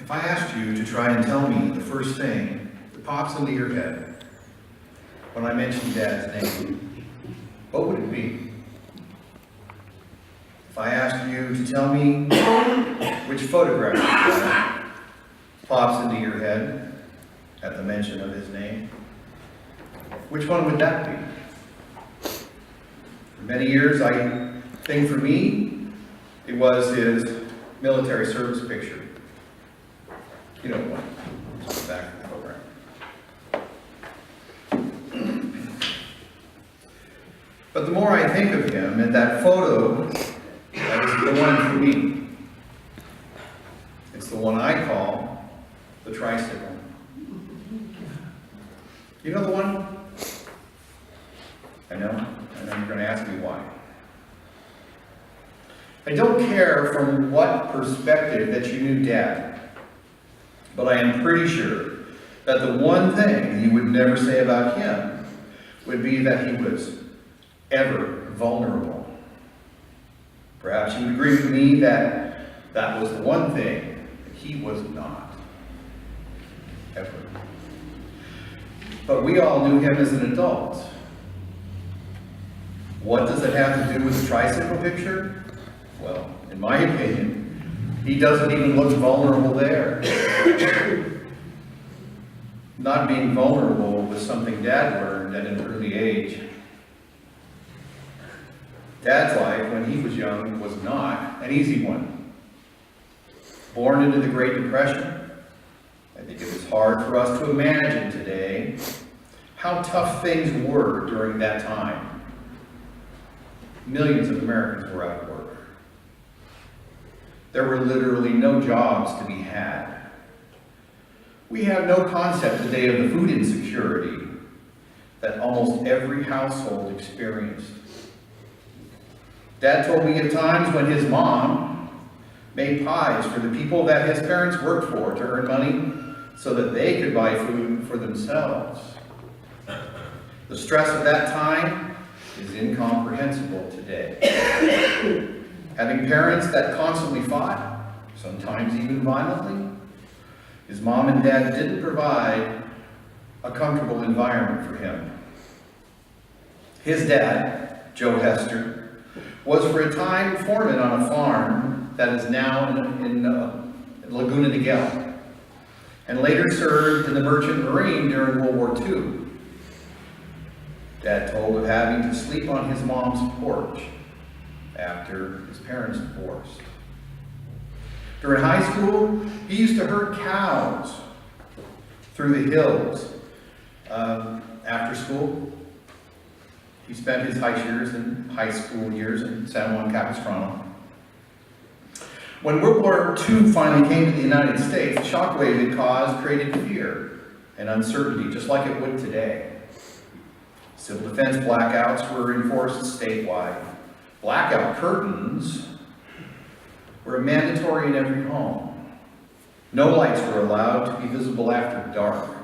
If I asked you to try and tell me the first thing that pops into your head when I mention Dad's name, what would it be? If I asked you to tell me which photograph pops into your head at the mention of his name, which one would that be? For many years, I think for me, it was his military service picture. You know what? Just back in the program. But the more I think of him and that photo, that is the one for me. It's the one I call the tricycle. You know the one? I know you're going to ask me why. I don't care from what perspective that you knew Dad, but I am pretty sure that the one thing you would never say about him would be that he was ever vulnerable. Perhaps you would agree with me that that was the one thing that he was not. Ever. But we all knew him as an adult. What does it have to do with the tricycle picture? Well, in my opinion, he doesn't even look vulnerable there. Not being vulnerable was something Dad learned at an early age. Dad's life, when he was young, was not an easy one. Born into the Great Depression, I think it was hard for us to imagine today how tough things were during that time. Millions of Americans were out of work. There were literally no jobs to be had. We have no concept today of the food insecurity that almost every household experienced. Dad told me of times when his mom made pies for the people that his parents worked for to earn money so that they could buy food for themselves. The stress of that time is incomprehensible today. Having parents that constantly fought, sometimes even violently, his mom and dad didn't provide a comfortable environment for him. His dad, Joe Hester, was for a time foreman on a farm that is now in Laguna Niguel, and later served in the Merchant Marine during World War II. Dad told of having to sleep on his mom's porch after his parents divorced. During high school, he used to herd cows through the hills. After school, he spent his high school years in San Juan Capistrano. When World War II finally came to the United States, the shockwave it caused created fear and uncertainty, just like it would today. Civil defense blackouts were enforced statewide. Blackout curtains were mandatory in every home. No lights were allowed to be visible after dark.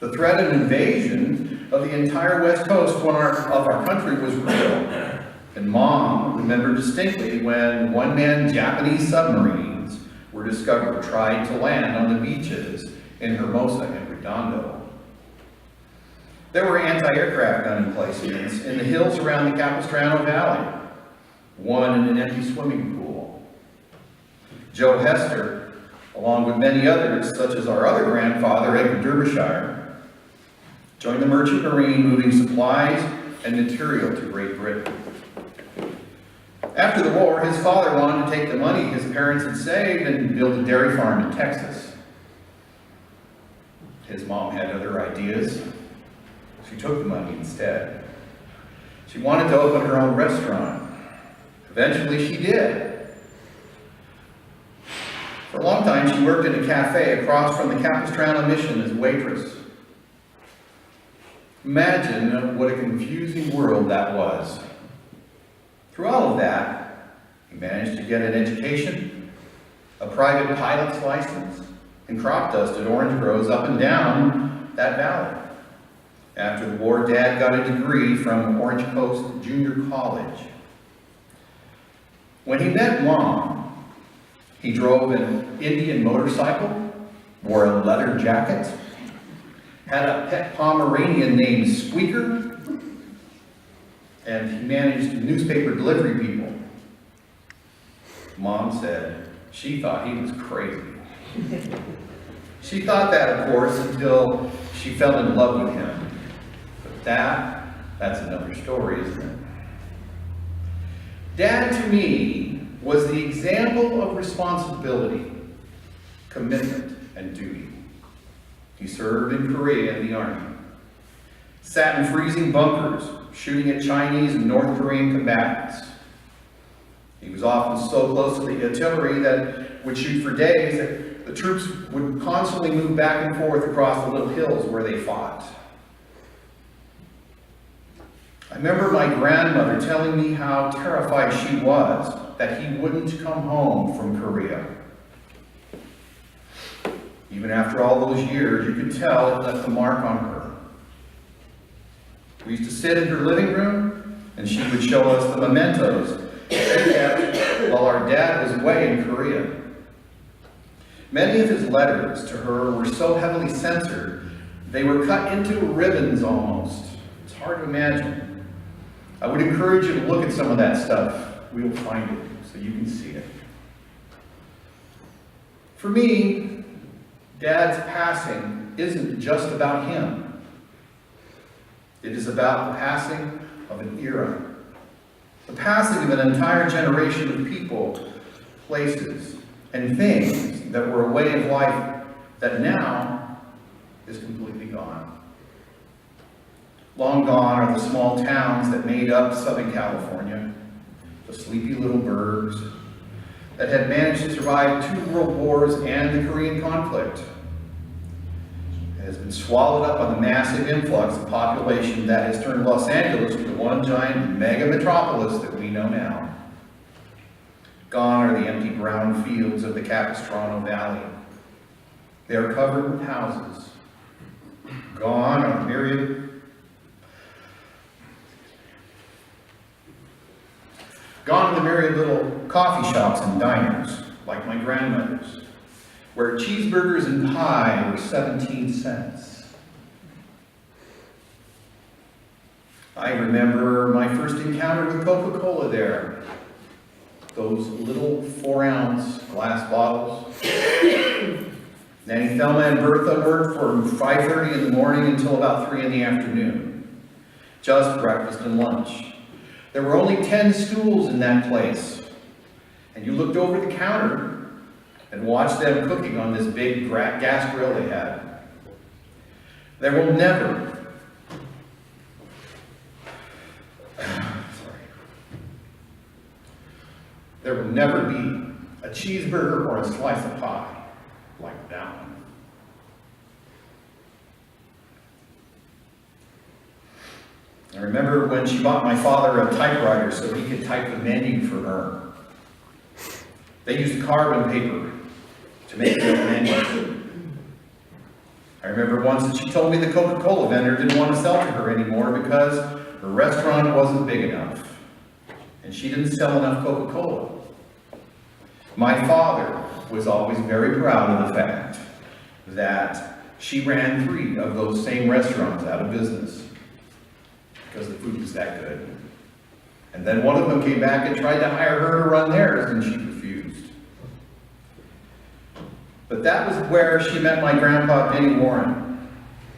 The threat of invasion of the entire west coast of our country was real. And Mom remembered distinctly when one-man Japanese submarines were discovered tried to land on the beaches in Hermosa and Redondo. There were anti-aircraft gun emplacements in the hills around the Capistrano Valley, one in an empty swimming pool. Joe Hester, along with many others, such as our other grandfather, Edward Derbyshire, joined the Merchant Marine, moving supplies and material to Great Britain. After the war, his father wanted to take the money his parents had saved and build a dairy farm in Texas. His mom had other ideas. She took the money instead. She wanted to open her own restaurant. Eventually she did. For a long time she worked in a cafe across from the Capistrano Mission as a waitress. Imagine what a confusing world that was. Through all of that, he managed to get an education, a private pilot's license, and crop dusted orange groves up and down that valley. After the war, Dad got a degree from Orange Coast Junior College. When he met Mom, He drove an Indian motorcycle, wore a leather jacket, had a pet Pomeranian named Squeaker, and he managed newspaper delivery people. Mom said she thought he was crazy. She thought that, of course, until she fell in love with him. But that's another story, isn't it? Dad, to me, was the example of responsibility, commitment, and duty. He served in Korea in the Army, sat in freezing bunkers, shooting at Chinese and North Korean combatants. He was often so close to the artillery that would shoot for days that the troops would constantly move back and forth across the little hills where they fought. I remember my grandmother telling me how terrified she was that he wouldn't come home from Korea. Even after all those years, you could tell it left a mark on her. We used to sit in her living room, and she would show us the mementos she kept while our dad was away in Korea. Many of his letters to her were so heavily censored, they were cut into ribbons almost. It's hard to imagine. I would encourage you to look at some of that stuff. We'll find it so you can see it. For me, Dad's passing isn't just about him. It is about the passing of an era. The passing of an entire generation of people, places, and things that were a way of life that now is completely gone. Long gone are the small towns that made up Southern California, the sleepy little burgs that had managed to survive 2 world wars and the Korean conflict. It has been swallowed up by the massive influx of population that has turned Los Angeles into one giant mega metropolis that we know now. Gone are the empty brown fields of the Capistrano Valley. They are covered with houses. Gone are the myriad little coffee shops and diners, like my grandmother's, where cheeseburgers and pie were 17 cents. I remember my first encounter with Coca-Cola there. Those little 4-ounce glass bottles. Nanny Thelma and Bertha worked from 5:30 in the morning until about 3 in the afternoon. Just breakfast and lunch. There were only 10 stools in that place. And you looked over the counter and watched them cooking on this big gas grill they had. There will never be a cheeseburger or a slice of pie like that one. I remember when she bought my father a typewriter so he could type the menu for her. They used carbon paper to make the menu. I remember once that she told me the Coca-Cola vendor didn't want to sell to her anymore because her restaurant wasn't big enough. And she didn't sell enough Coca-Cola. My father was always very proud of the fact that she ran 3 of those same restaurants out of business because the food was that good. And then one of them came back and tried to hire her to run theirs, and she refused. But that was where she met my grandpa, Benny Warren.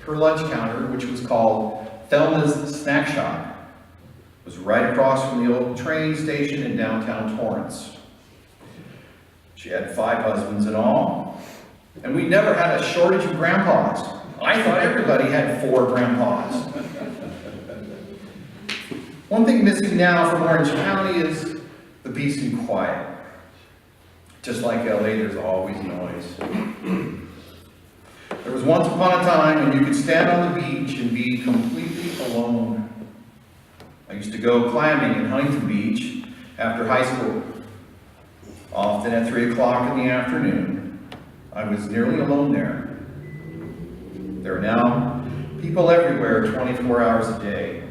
Her lunch counter, which was called Thelma's Snack Shop, was right across from the old train station in downtown Torrance. She had 5 husbands in all, and we never had a shortage of grandpas. I thought everybody had 4 grandpas. One thing missing now from Orange County is the peace and quiet. Just like LA, there's always noise. There was once upon a time when you could stand on the beach and be completely alone. I used to go clamming in Huntington Beach after high school. Often at 3 o'clock in the afternoon, I was nearly alone there. There are now people everywhere 24 hours a day.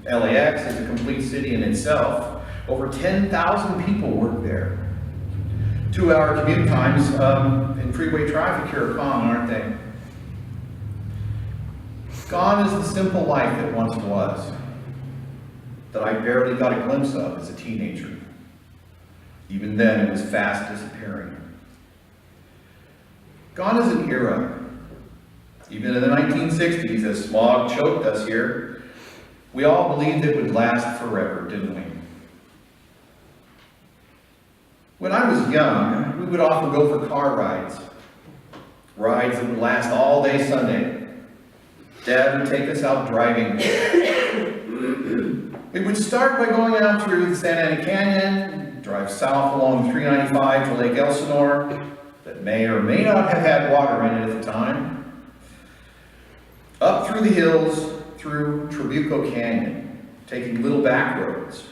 LAX is a complete city in itself. Over 10,000 people work there. 2-hour commute times in freeway traffic here are common, aren't they? Gone is the simple life that once was, that I barely got a glimpse of as a teenager. Even then, it was fast disappearing. Gone is an era. Even in the 1960s, as smog choked us here, we all believed it would last forever, didn't we? When I was young, we would often go for car rides. Rides that would last all day Sunday. Dad would take us out driving. We would start by going out through the Santa Ana Canyon, drive south along 395 to Lake Elsinore, that may or may not have had water in it at the time. Up through the hills, through Trabuco Canyon, taking little back roads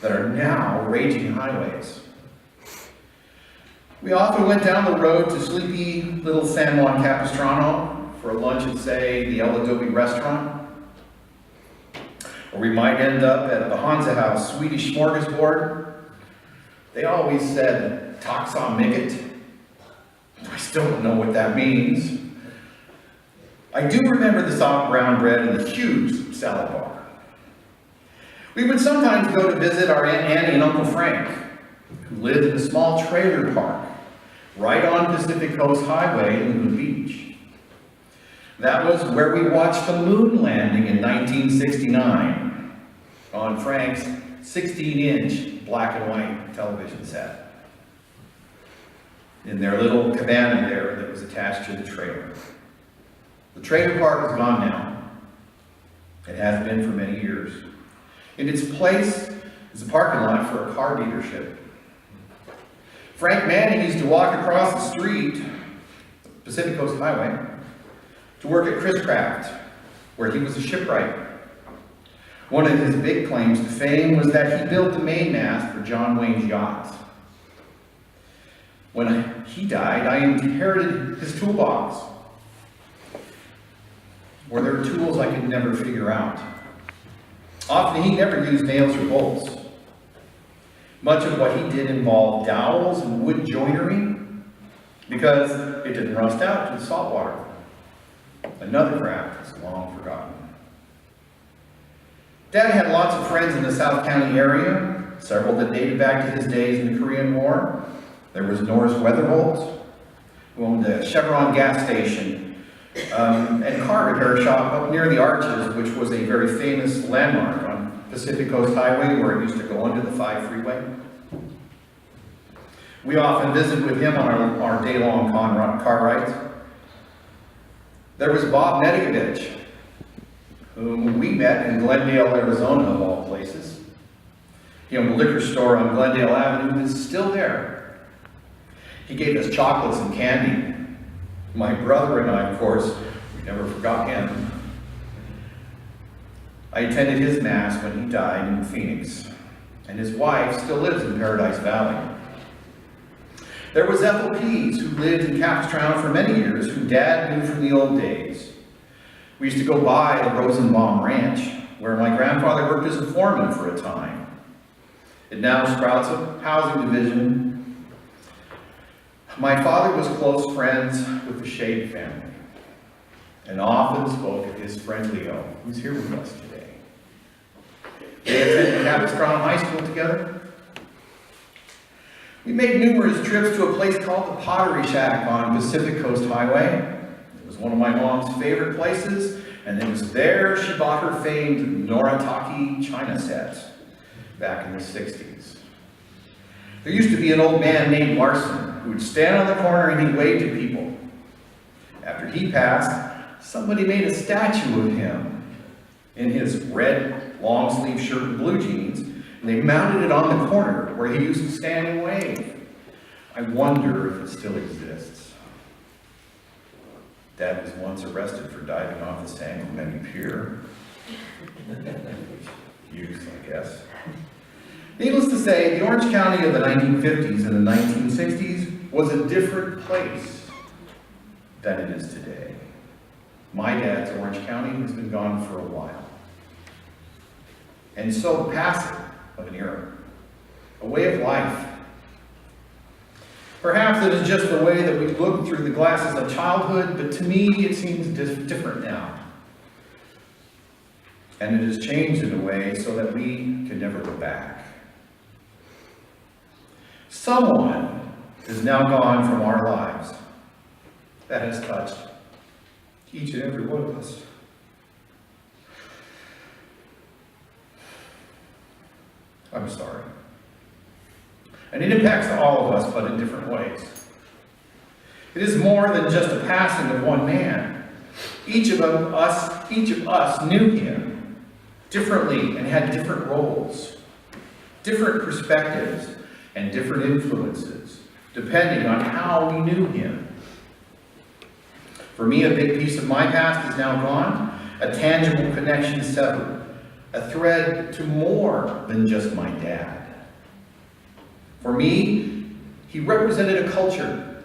that are now raging highways. We often went down the road to sleepy little San Juan Capistrano for a lunch at, say, the El Adobe restaurant. Or we might end up at the Hansa House Swedish smorgasbord. They always said, "Taxa mycket." I still don't know what that means. I do remember the soft brown bread and the huge salad bar. We would sometimes go to visit our Aunt Annie and Uncle Frank, who lived in a small trailer park right on Pacific Coast Highway in Laguna Beach. That was where we watched the moon landing in 1969 on Frank's 16-inch black and white television set, in their little cabana there that was attached to the trailer. The trailer park is gone now. It has been for many years. In its place is a parking lot for a car dealership. Frank Manning used to walk across the street, Pacific Coast Highway, to work at Chris Craft, where he was a shipwright. One of his big claims to fame was that he built the mainmast for John Wayne's yachts. When he died, I inherited his toolbox, where there were tools I could never figure out. Often he never used nails or bolts. Much of what he did involved dowels and wood joinery because it didn't rust out to the salt water. Another craft that's long forgotten. Dad had lots of friends in the South County area, several that dated back to his days in the Korean War. There was Norris Weatherholt, who owned a Chevron gas station and car repair shop up near the Arches, which was a very famous landmark on Pacific Coast Highway where it used to go under the 5 freeway. We often visited with him on our day-long car rides. There was Bob Medikovich, whom we met in Glendale, Arizona, of all places. He owned a liquor store on Glendale Avenue that's still there. He gave us chocolates and candy. My brother and I, of course, we never forgot him. I attended his mass when he died in Phoenix, and his wife still lives in Paradise Valley. There was Ethel Pease, who lived in Capistrano for many years, who Dad knew from the old days. We used to go by the Rosenbaum Ranch, where my grandfather worked as a foreman for a time. It now sprouts a housing division. My father was close friends with the Shade family, and often spoke of his friend Leo, who's here with us today. They attended Capistrano High School together. We made numerous trips to a place called the Pottery Shack on Pacific Coast Highway. It was one of my mom's favorite places, and it was there she bought her famed Noritake china set back in the 60s. There used to be an old man named Larson who would stand on the corner and he'd wave to people. After he passed, somebody made a statue of him in his red long-sleeve shirt and blue jeans, and they mounted it on the corner where he used to stand and wave. I wonder if it still exists. Dad was once arrested for diving off the San Clemente Pier. Use, I guess. Needless to say, the Orange County of the 1950s and the 1960s was a different place than it is today. My dad's Orange County has been gone for a while. And so the passing of an era, a way of life. Perhaps it is just the way that we look through the glasses of childhood, but to me it seems different now. And it has changed in a way so that we can never go back. Someone is now gone from our lives that has touched each and every one of us. I'm sorry. And it impacts all of us, but in different ways. It is more than just a passing of one man. Each of us knew him differently and had different roles, different perspectives, and different influences, depending on how we knew him. For me, a big piece of my past is now gone, a tangible connection severed, a thread to more than just my dad. For me, he represented a culture,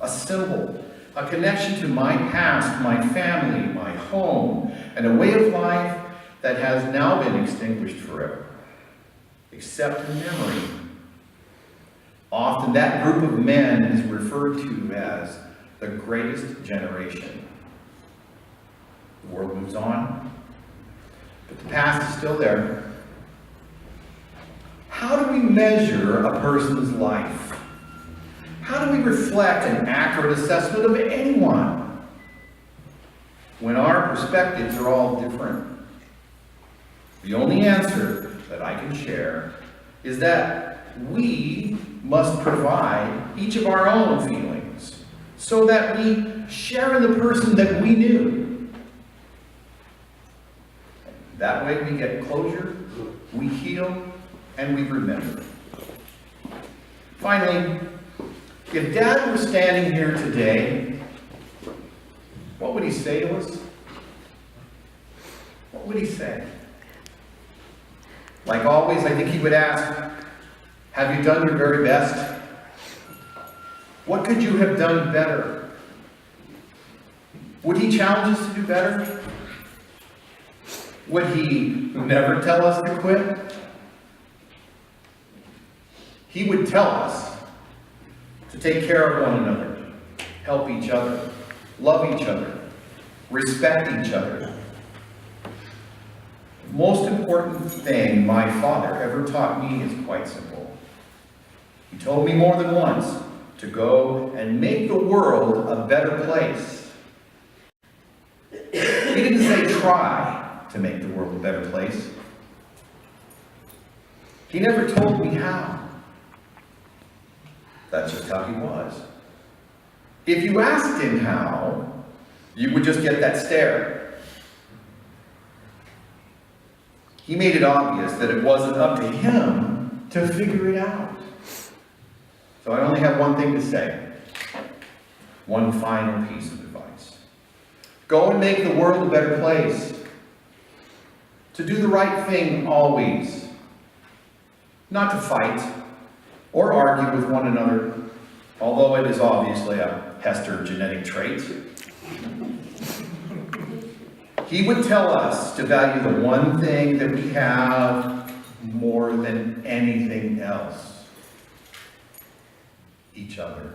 a symbol, a connection to my past, my family, my home, and a way of life that has now been extinguished forever, except in memory. Often that group of men is referred to as the greatest generation. The world moves on, but the past is still there. How do we measure a person's life? How do we reflect an accurate assessment of anyone when our perspectives are all different? The only answer that I can share is that we must provide each of our own feelings so that we share in the person that we knew. That way we get closure, we heal, and we remember. Finally, if Dad were standing here today, what would he say to us? What would he say? Like always, I think he would ask, have you done your very best? What could you have done better? Would he challenge us to do better? Would he never tell us to quit? He would tell us to take care of one another, help each other, love each other, respect each other. The most important thing my father ever taught me is quite simple. He told me more than once to go and make the world a better place. He didn't say try to make the world a better place. He never told me how. That's just how he was. If you asked him how, you would just get that stare. He made it obvious that it wasn't up to him to figure it out. So I only have one thing to say. One final piece of advice. Go and make the world a better place. To do the right thing always. Not to fight or argue with one another, although it is obviously a Hester genetic trait. He would tell us to value the one thing that we have more than anything else: each other.